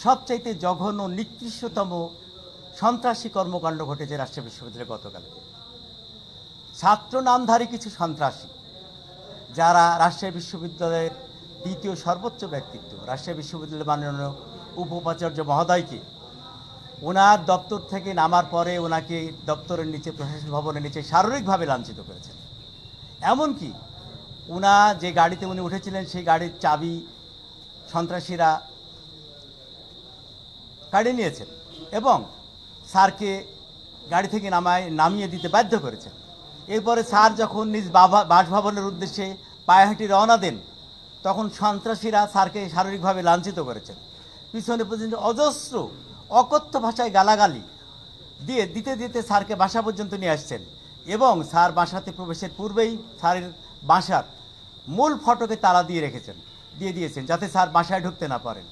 সবচাইতে জঘন্য নিকৃষ্টতম সন্ত্রাসী কর্মকাণ্ড ঘটেছে রাজশাহী বিশ্ববিদ্যালয়ে গতকালকে। ছাত্র নামধারী কিছু সন্ত্রাসী যারা রাজশাহী বিশ্ববিদ্যালয়ের দ্বিতীয় সর্বোচ্চ ব্যক্তিত্ব রাজশাহী বিশ্ববিদ্যালয়ের মাননীয় উপাচার্য মহোদয়কে ওনার দপ্তর থেকে নামার পরে ওনাকে দপ্তরের নিচে প্রশাসন ভবনের নিচে শারীরিকভাবে লাঞ্ছিত করেছেন। এমনকি ওনা যে গাড়িতে উনি উঠেছিলেন সেই গাড়ির চাবি সন্ত্রাসীরা কাড়ে নিয়েছেন এবং স্যারকে গাড়ি থেকে নামিয়ে দিতে বাধ্য করেছেন। এরপরে স্যার যখন নিজ বাসভবনের উদ্দেশ্যে পায়ে হেঁটে রওনা দেন তখন সন্ত্রাসীরা স্যারকে শারীরিকভাবে লাঞ্ছিত করেছেন। পিছনে পর্যন্ত অজস্র অকথ্য ভাষায় গালাগালি দিতে দিতে স্যারকে বাসা পর্যন্ত নিয়ে আসছেন এবং স্যার বাসাতে প্রবেশের পূর্বেই স্যারের বাসার মূল ফটকে তালা দিয়ে দিয়েছেন যাতে স্যার বাসায় ঢুকতে না পারেন।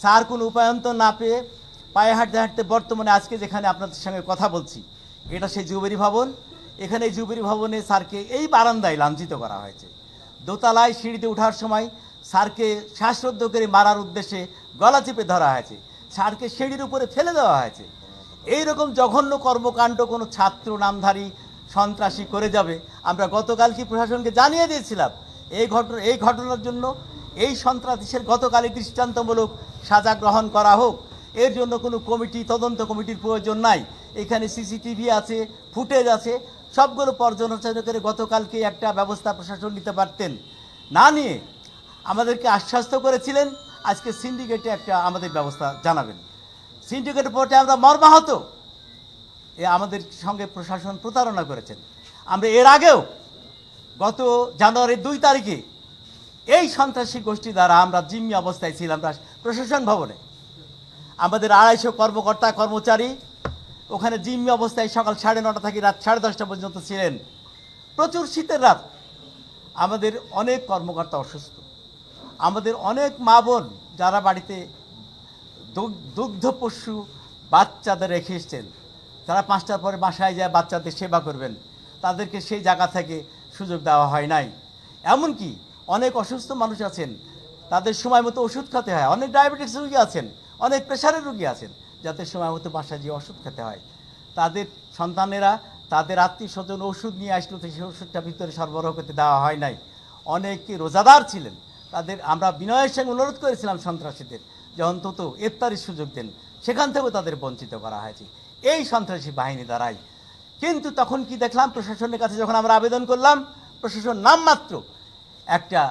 স্যার কোনো উপায়ন্তর না পেয়ে পায়ে হাঁটতে হাঁটতে বর্তমানে আজকে যেখানে আপনাদের সঙ্গে কথা বলছি এটা সেই জুবেরি ভবন। এখানে এই জুবেরি ভবনে স্যারকে এই বারান্দায় লাঞ্ছিত করা হয়েছে। দোতলায় সিঁড়িতে ওঠার সময় স্যারকে শ্বাসরুদ্ধ করে মারার উদ্দেশ্যে গলা চেপে ধরা হয়েছে, স্যারকে সিঁড়ির উপরে ফেলে দেওয়া হয়েছে। এইরকম জঘন্য কর্মকাণ্ড কোনো ছাত্র নামধারী সন্ত্রাসী করে যাবে আমরা গতকালকে প্রশাসনকে জানিয়ে দিয়েছিলাম। এই ঘটনার জন্য এই সন্ত্রাসীর গতকালই দৃষ্টান্তমূলক সাজা গ্রহণ করা হোক। এর জন্য কোনো তদন্ত কমিটির প্রয়োজন নাই। এখানে সিসিটিভি আছে, ফুটেজ আছে, সবগুলো পর্যালোচনা করে গতকালকে একটা ব্যবস্থা প্রশাসন নিতে পারতেন। না নিয়ে আমাদেরকে আশ্বস্ত করেছিলেন আজকে সিন্ডিকেটে একটা আমাদের ব্যবস্থা জানাবেন। সিন্ডিকেট রিপোর্টে আমরা মর্মাহত। আমাদের সঙ্গে প্রশাসন প্রতারণা করেছেন। আমরা এর আগেও গত জানুয়ারির 2 তারিখে এই সন্ত্রাসী গোষ্ঠী দ্বারা আমরা জিম্মি অবস্থায় ছিলাম প্রশাসন ভবনে। আমাদের 250 কর্মকর্তা কর্মচারী ওখানে জিম্মি অবস্থায় সকাল 9:30 থেকে রাত 10:30 পর্যন্ত ছিলেন। প্রচুর শীতের রাত। আমাদের অনেক কর্মকর্তা অসুস্থ, আমাদের অনেক মা বোন যারা বাড়িতে দুগ্ধ পশু বাচ্চাদের রেখে এসছেন, তারা 5টার পরে বাসায় যায় বাচ্চাদের সেবা করবেন, তাদেরকে সেই জায়গা থেকে সুযোগ দেওয়া হয় নাই। এমনকি অনেক অসুস্থ মানুষ আছেন, তাদের সময় মতো ওষুধ খেতে হয়। অনেক ডায়াবেটিস রোগী আছেন, অনেক প্রেশারের রোগী আছেন, যাতে সময় মতো বাসায় গিয়ে ওষুধ খেতে হয়। তাদের সন্তানেরা তাদের আত্মীয় স্বজন ওষুধ নিয়ে আসলো, সেই ওষুধটা ভিতরে সরবরাহ করতে দেওয়া হয় নাই। অনেকে রোজাদার ছিলেন, তাদের আমরা বিনয়ের সঙ্গে অনুরোধ করেছিলাম সন্ত্রাসীদের যে অন্তত ইফতারির সুযোগ দেন, সেখান থেকেও তাদের বঞ্চিত করা হয়েছে এই সন্ত্রাসী বাহিনী দ্বারাই। কিন্তু তখন কি দেখলাম, প্রশাসনের কাছে যখন আমরা আবেদন করলাম, প্রশাসন নামমাত্র একটা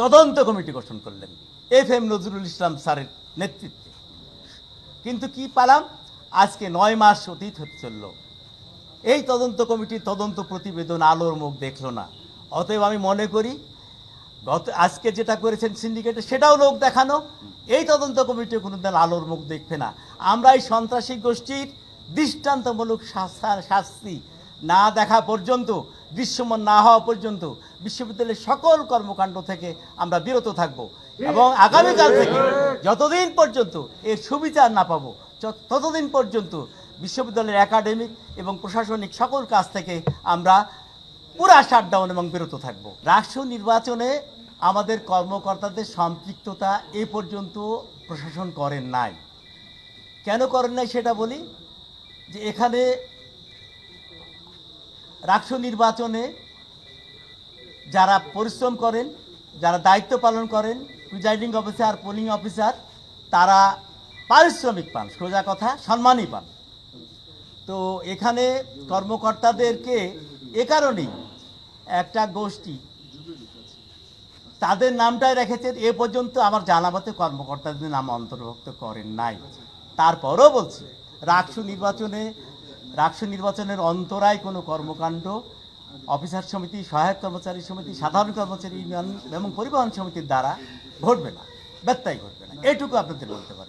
তদন্ত কমিটি গঠন করলেন FM নজরুল ইসলাম স্যারের নেতৃত্বে। কিন্তু কি পালাম, আজকে 9 মাস অতীত হতে চলল, এই তদন্ত কমিটির তদন্ত প্রতিবেদন আলোর মুখ দেখল না। অতএব আমি মনে করি আজকে যেটা করেছেন সিন্ডিকেটে সেটাও লোক দেখানো। এই তদন্ত কমিটি কোনোদিন আলোর মুখ দেখবে না। আমরা এই সন্ত্রাসী গোষ্ঠীর দৃষ্টান্তমূলক শাস্তি না দেখা পর্যন্ত, দৃশ্যমান না হওয়া পর্যন্ত বিশ্ববিদ্যালয়ের সকল কর্মকাণ্ড থেকে আমরা বিরত থাকব এবং আগামীকাল থেকে যতদিন পর্যন্ত এর সুবিচার না পাবো ততদিন পর্যন্ত বিশ্ববিদ্যালয়ের একাডেমিক এবং প্রশাসনিক সকল কাজ থেকে আমরা পুরা শাটডাউন এবং বিরত থাকব। রাষ্ট্র নির্বাচনে আমাদের কর্মকর্তাদের সম্পৃক্ততা এ পর্যন্ত প্রশাসন করেন নাই। কেন করেন নাই সেটা বলি, যে এখানে রাষ্ট্র নির্বাচনে যারা পরিশ্রম করেন, যারা দায়িত্ব পালন করেন, প্রিজাইডিং অফিসার, পোলিং অফিসার, তারা পারিশ্রমিক পান, সোজা কথা সম্মানই পান। তো এখানে কর্মকর্তাদেরকে এ কারণেই একটা গোষ্ঠী তাদের নামটাই রেখেছেন। এ পর্যন্ত আমার জানা মতে কর্মকর্তাদের নাম অন্তর্ভুক্ত করেন নাই। তারপরও বলছি, রাষ্ট্র নির্বাচনের অন্তরায় কোনো কর্মকাণ্ড অফিসার সমিতি, সহায়ক কর্মচারী সমিতি, সাধারণ কর্মচারী ইউনিয়ন এবং পরিবহন সমিতির দ্বারা ঘটবে না, ব্যত্যয় ঘটবে না, এটুকু আপনাদের বলতে পারি।